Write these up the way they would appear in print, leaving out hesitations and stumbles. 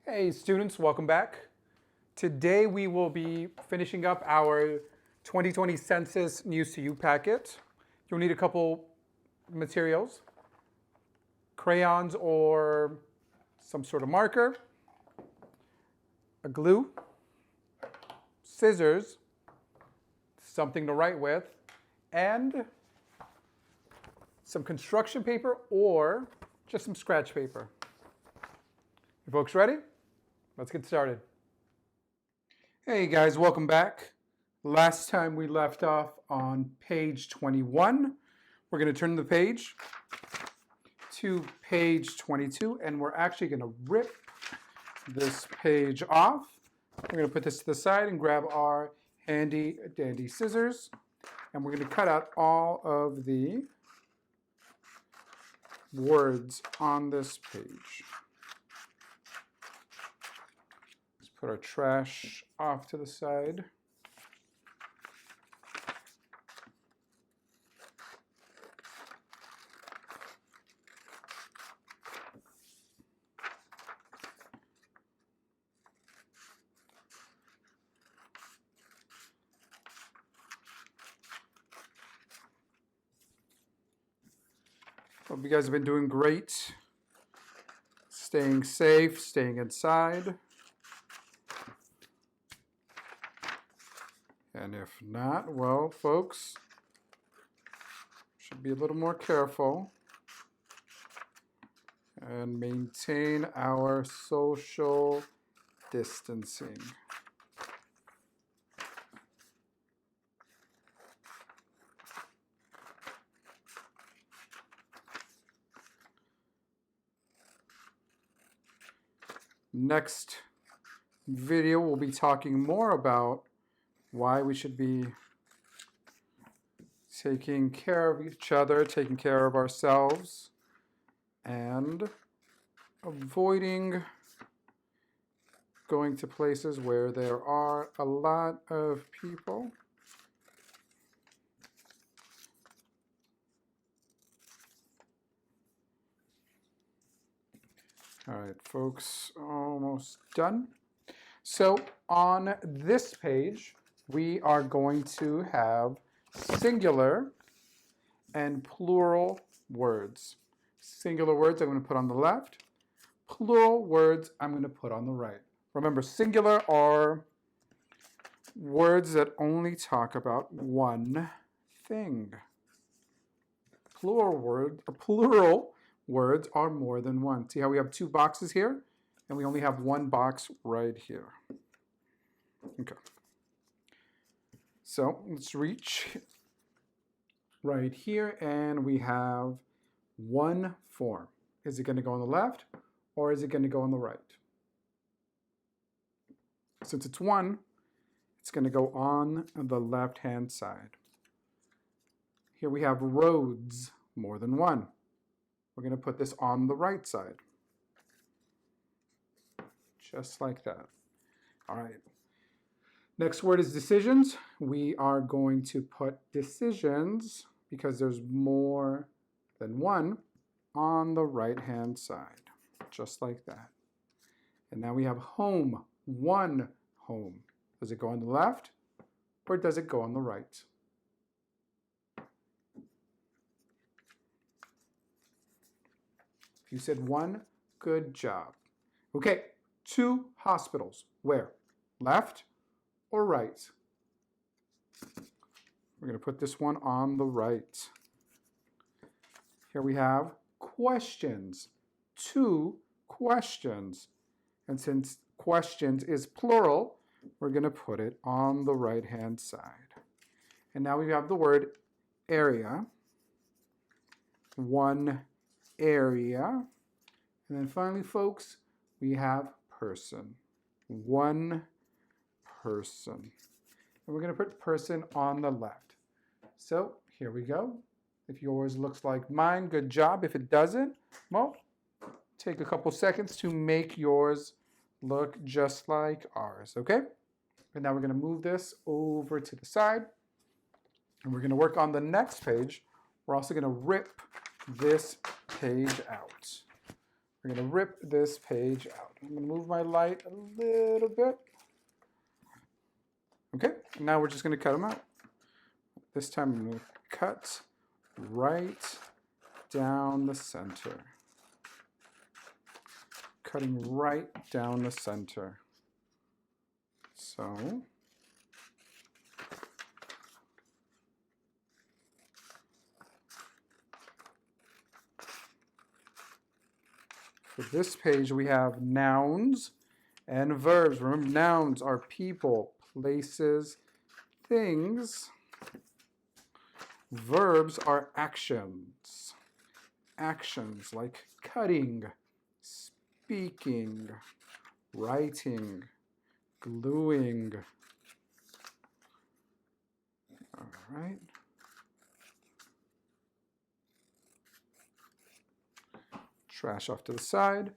Hey students, welcome back. Today we will be finishing up our 2020 Census News to You packet. You'll need a couple materials, crayons or some sort of marker, a glue, scissors, something to write with, and some construction paper or just some scratch paper. You folks ready? Let's get started. Hey guys, welcome back. Last time we left off on page 21. We're going to turn the page to page 22, and we're actually going to rip this page off. We're going to put this to the side and grab our handy dandy scissors, and we're going to cut out all of the words on this page. Put our trash off to the side. Hope you guys have been doing great. Staying safe, staying inside. And if not, well, folks, should be a little more careful and maintain our social distancing. Next video, we'll be talking more about why we should be taking care of each other, taking care of ourselves, and avoiding going to places where there are a lot of people. All right, folks, almost done. So on this page, we are going to have singular and plural words. Singular words I'm going to put on the left. Plural words I'm going to put on the right. Remember, singular are words that only talk about one thing. Plural words are more than one. See how we have two boxes here? And we only have one box right here. Okay. So let's reach right here, and we have one form. Is it going to go on the left, or is it going to go on the right? Since it's one, it's going to go on the left-hand side. Here we have roads, more than one. We're going to put this on the right side. Just like that. All right. Next word is decisions. We are going to put decisions, because there's more than one, on the right-hand side, just like that. And now we have home, one home. Does it go on the left, or does it go on the right? If you said one, good job. Okay, two hospitals. Where? Left or right? We're going to put this one on the right. Here we have questions. Two questions. And since questions is plural, we're going to put it on the right-hand side. And now we have the word area. One area. And then finally, folks, we have person. One person. And we're going to put person on the left. So here we go. If yours looks like mine, good job. If it doesn't, well, take a couple seconds to make yours look just like ours, okay? And now we're going to move this over to the side. And we're going to work on the next page. We're also going to rip this page out. We're going to rip this page out. I'm going to move my light a little bit. Okay, now we're just going to cut them out. This time I'm going to cut right down the center. Cutting right down the center. So, for this page, we have nouns and verbs. Remember, nouns are people, places, things. Verbs are actions. Actions like cutting, speaking, writing, gluing. All right. Trash off to the side.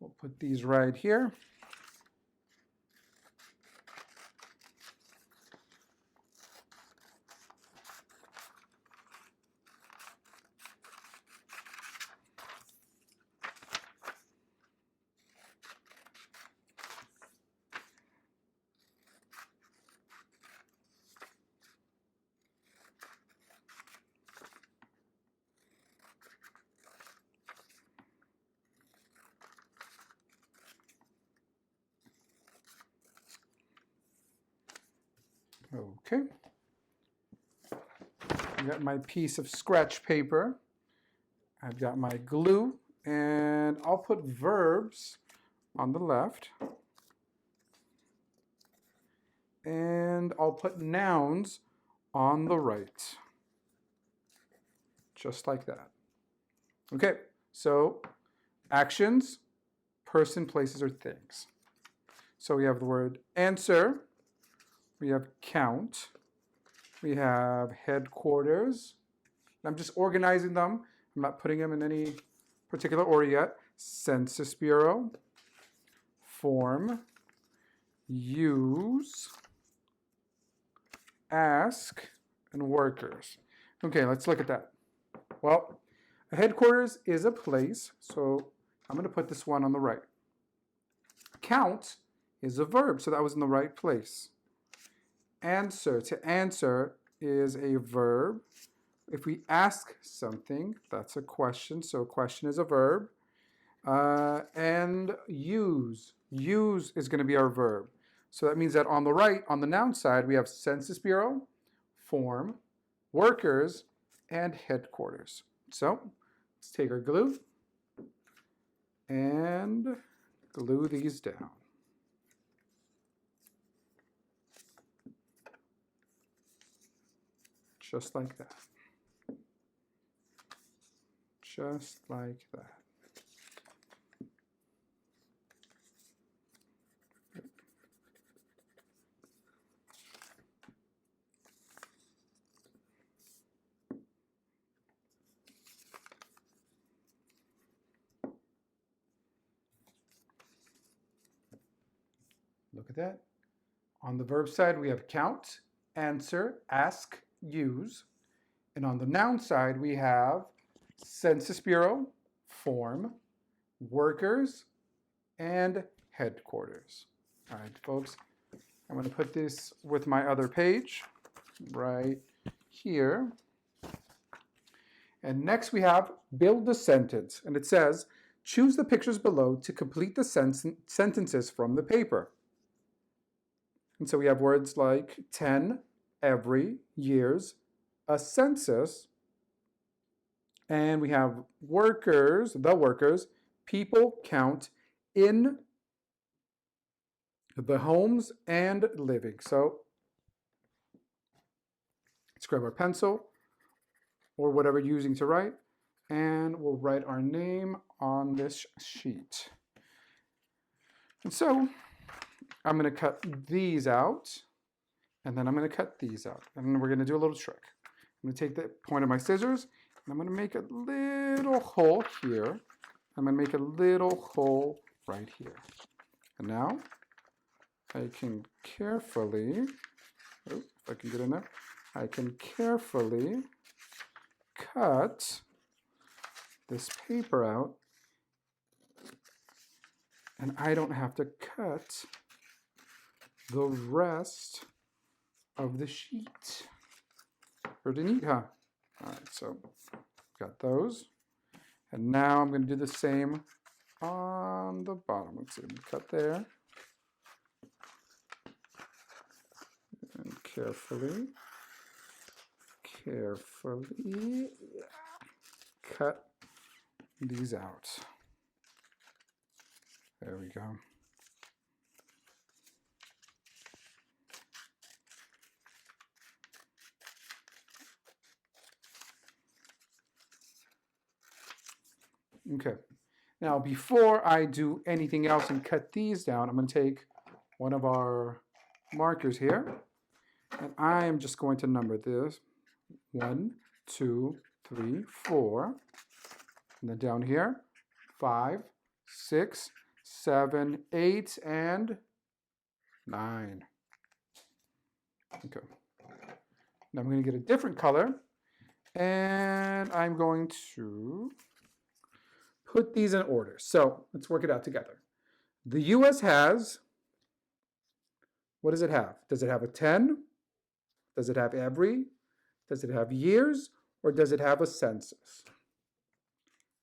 We'll put these right here. Okay. I've got my piece of scratch paper. I've got my glue, and I'll put verbs on the left. And I'll put nouns on the right. Just like that. Okay, so actions, person, places, or things. So we have the word answer. We have count. We have headquarters. I'm just organizing them. I'm not putting them in any particular order yet. Census Bureau, form, use, ask, and workers. Okay, let's look at that. Well, a headquarters is a place, so I'm going to put this one on the right. Count is a verb, so that was in the right place. Answer, to answer is a verb. If we ask something, that's a question, so a question is a verb. And use is going to be our verb. So that means that on the right, on the noun side, we have Census Bureau, form, workers, and headquarters. So let's take our glue and glue these down. Just like that. Just like that. Look at that. On the verb side, we have count, answer, ask, use. And on the noun side, we have Census Bureau, form, workers, and headquarters. All right, folks, I'm going to put this with my other page right here. And next we have build the sentence. And it says, choose the pictures below to complete the sentences from the paper. And so we have words like 10, every, years, a census, and we have workers, the workers, people count in the homes and living. So let's grab our pencil or whatever you're using to write, and we'll write our name on this sheet. And so I'm going to cut these out, and then I'm going to cut these out. And we're going to do a little trick. I'm going to take the point of my scissors, and I'm going to make a little hole here. I'm going to make a little hole right here. And now I can carefully, if I can get in there, I can carefully cut this paper out And I don't have to cut the rest of the sheet. Pretty neat, huh? All right, so got those. And now I'm going to do the same on the bottom. Let's see, cut there. And carefully cut these out. There we go. Okay. Now, before I do anything else and cut these down, I'm going to take one of our markers here, and I am just going to number this 1, 2, 3, 4, and then down here 5, 6, 7, 8, and 9. Okay. Now I'm going to get a different color, and I'm going to put these in order. So let's work it out together. The U.S. has, what does it have? Does it have a 10? Does it have every? Does it have years? Or does it have a census?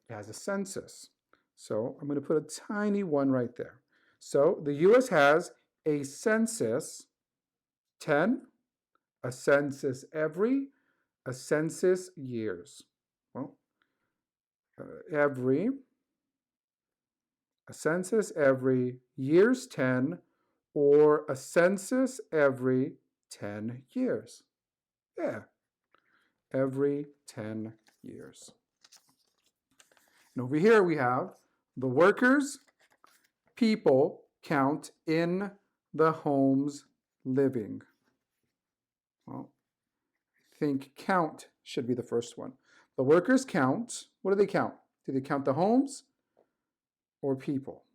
It has a census. So I'm going to put a tiny one right there. So the U.S. has a census 10, a census every, a census years. Well, every, a census every, years 10, or a census every 10 years. Yeah, every 10 years. And over here we have the workers, people count in the homes living. Well, I think count should be the first one. The workers count. What do they count? Do they count the homes or people?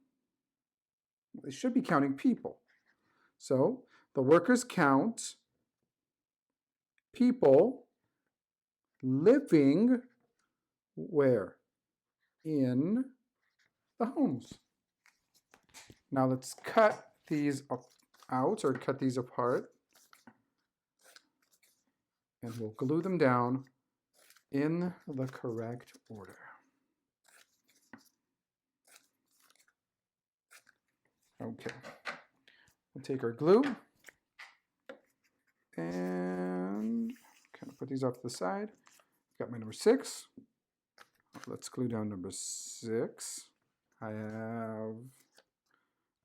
They should be counting people. So the workers count people living where? In the homes. Now let's cut these out or cut these apart. And we'll glue them down in the correct order. Okay. We'll take our glue and kind of put these off to the side. Got my number 6. Let's glue down number 6. I have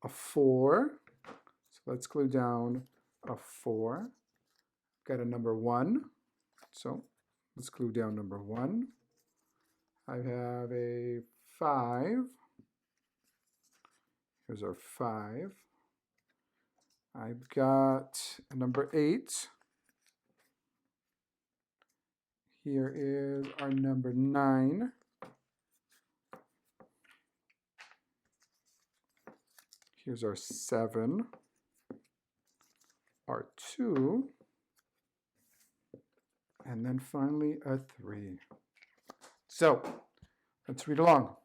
a 4. So let's glue down a 4. Got a number 1. So let's glue down number 1. I have a 5. Here's our 5. I've got a number 8. Here is our number 9. Here's our 7. Our 2. And then finally a 3. So let's read along.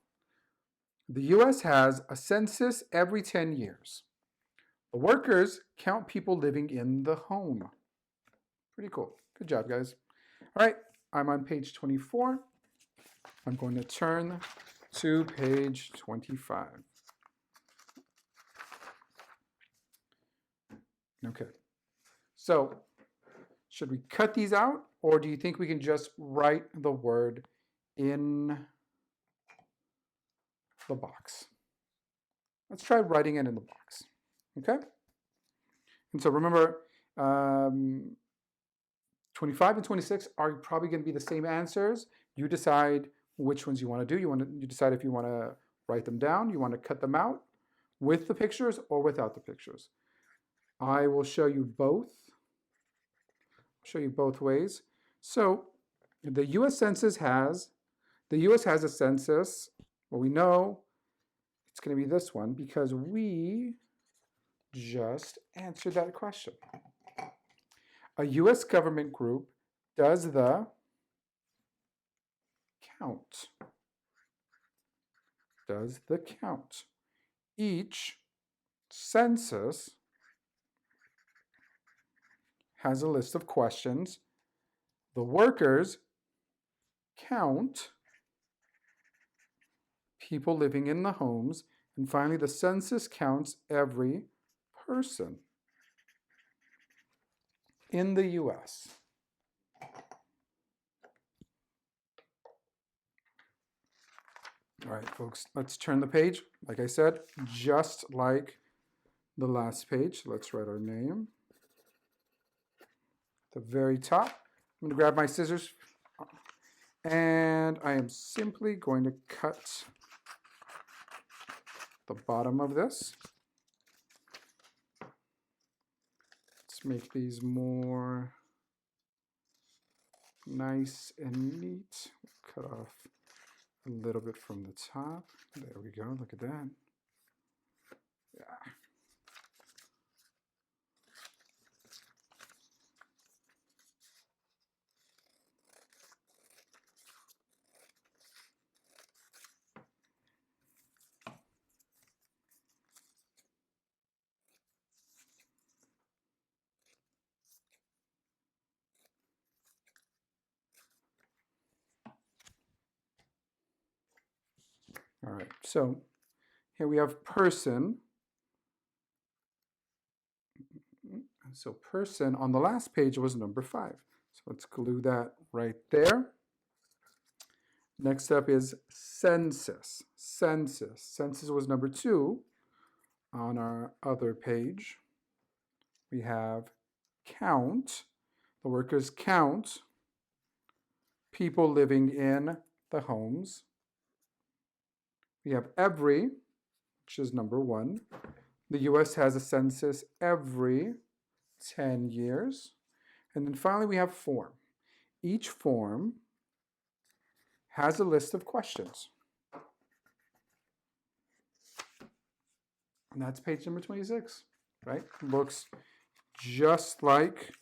The U.S. has a census every 10 years. The workers count people living in the home. Pretty cool. Good job, guys. All right, I'm on page 24. I'm going to turn to page 25. Okay. So, should we cut these out, or do you think we can just write the word in the box? Let's try writing it in the box. Okay? And so remember, 25 and 26 are probably going to be the same answers. You decide which ones you want to do. You decide if you want to write them down, you want to cut them out with the pictures or without the pictures. I will show you both. Show you both ways. So the U.S. Census has a census. Well, we know it's going to be this one because we just answered that question. A U.S. government group does the count. Does the count Each census has a list of questions. The workers count people living in the homes. And finally, the census counts every person in the U.S. All right, folks, let's turn the page. Like I said, just like the last page, let's write our name. At the very top, I'm going to grab my scissors, and I am simply going to cut the bottom of this. Let's make these more nice and neat. Cut off a little bit from the top. There we go. Look at that. Yeah. All right, so here we have person. So person on the last page was number 5. So let's glue that right there. Next up is census. Census. Census was number 2 on our other page. We have count. The workers count people living in the homes. We have every, which is number 1. The U.S. has a census every 10 years. And then finally, we have form. Each form has a list of questions. And that's page number 26, right? Looks just like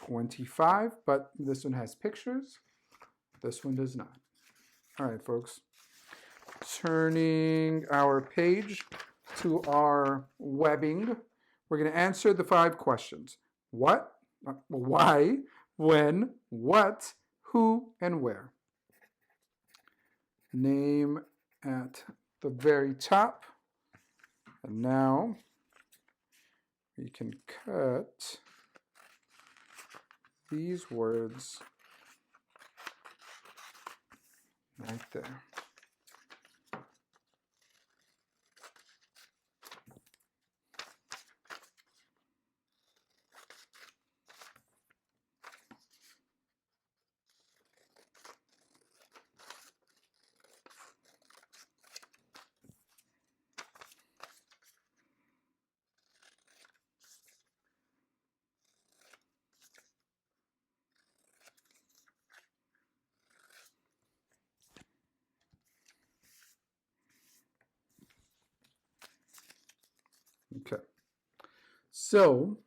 25, but this one has pictures. This one does not. All right, folks. Turning our page to our webbing, we're going to answer the 5 questions. What, why, when, what, who, and where. Name at the very top. And now we can cut these words right there. Okay, so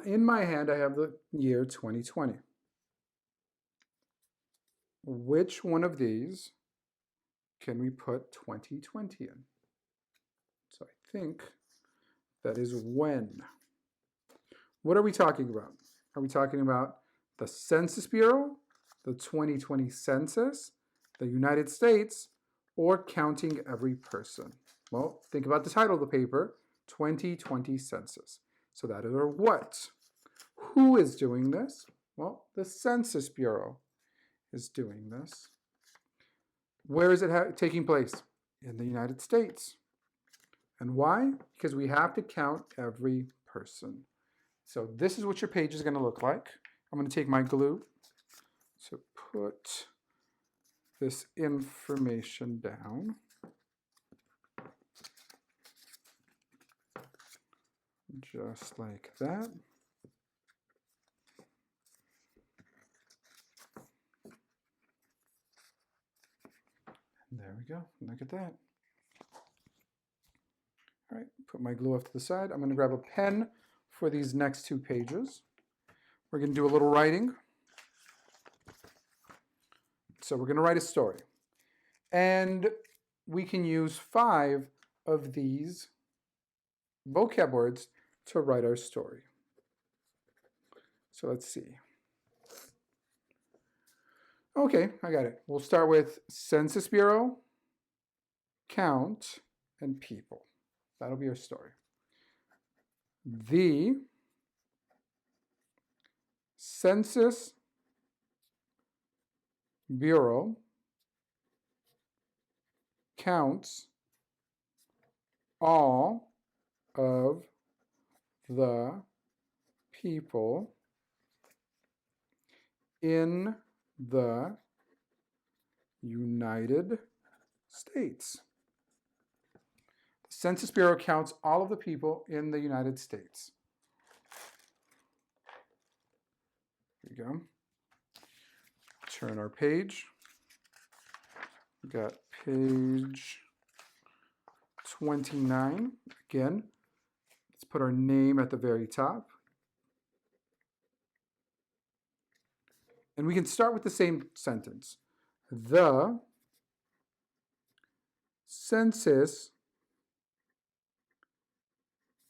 in my hand I have the year 2020. Which one of these can we put 2020 in? So I think that is when. What are we talking about? Are we talking about the Census Bureau, the 2020 census, the United States, or counting every person? Well, think about the title of the paper, 2020 census. So that is our what. Who is doing this? Well, the Census Bureau is doing this. Where is it taking place? In the United States. And why? Because we have to count every person. So this is what your page is going to look like. I'm going to take my glue to put this information down. Just like that. And there we go. Look at that. All right, put my glue off to the side. I'm going to grab a pen for these next 2 pages. We're going to do a little writing. So we're going to write a story. And we can use 5 of these vocab words to write our story. So let's see. Okay, I got it. We'll start with Census Bureau, count, and people. That'll be our story. The Census Bureau counts all of the people in the United States. The Census Bureau counts all of the people in the United States. There you go. Turn our page. We got page 29. Again, let's put our name at the very top. And we can start with the same sentence. The Census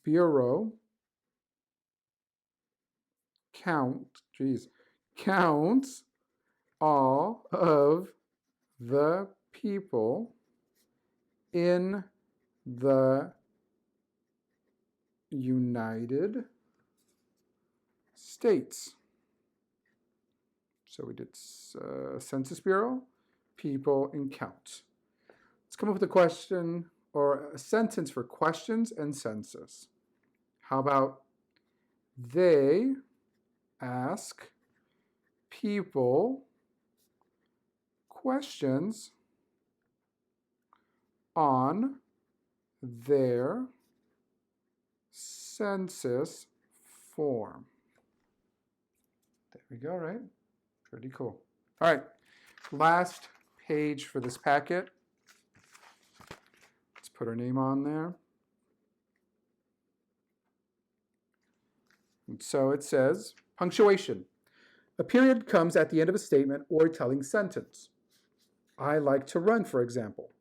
Bureau counts all of the people in the United States. So we did Census Bureau, people, and count. Let's come up with a question or a sentence for questions and census. How about they ask people questions on their census form. There we go, right? Pretty cool. All right, last page for this packet. Let's put our name on there. And so it says, punctuation. A period comes at the end of a statement or telling sentence. I like to run, for example.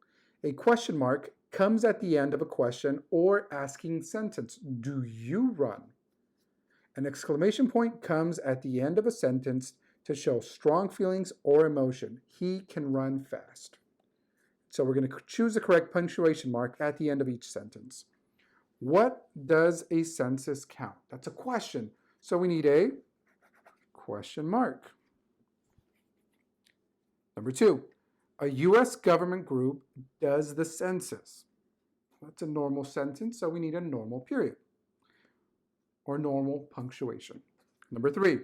A question mark comes at the end of a question or asking sentence. Do you run? An exclamation point comes at the end of a sentence to show strong feelings or emotion. He can run fast. So we're going to choose the correct punctuation mark at the end of each sentence. What does a census count? That's a question. So we need a question mark. Number 2, a U.S. government group does the census. That's a normal sentence, so we need a normal period or normal punctuation. Number 3,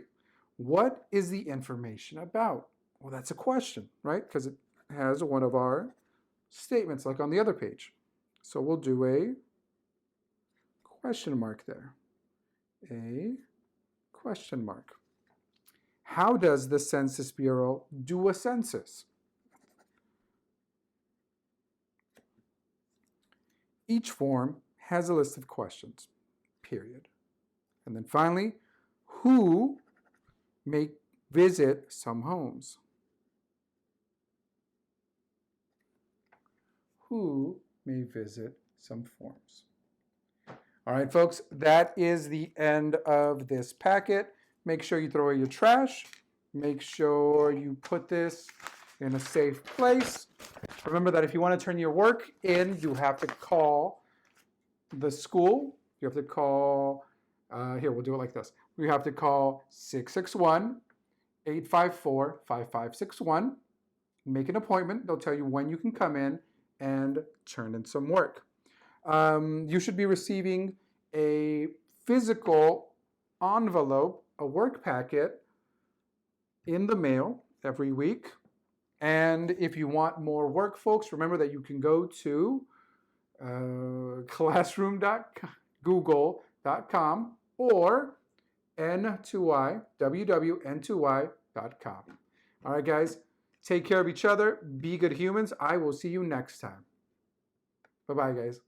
what is the information about? Well, that's a question, right? Because it has one of our statements like on the other page. So we'll do a question mark there. A question mark. How does the Census Bureau do a census? Each form has a list of questions, period. And then finally, who may visit some homes? Who may visit some forms? All right, folks, that is the end of this packet. Make sure you throw away your trash. Make sure you put this in a safe place. Remember that if you want to turn your work in, you have to call the school. You have to call, here, we'll do it like this. We have to call 661-854-5561. Make an appointment. They'll tell you when you can come in and turn in some work. You should be receiving a physical envelope, a work packet in the mail every week. And if you want more work, folks, remember that you can go to classroom.google.com or www.n2y.com. All right, guys, take care of each other. Be good humans. I will see you next time. Bye-bye, guys.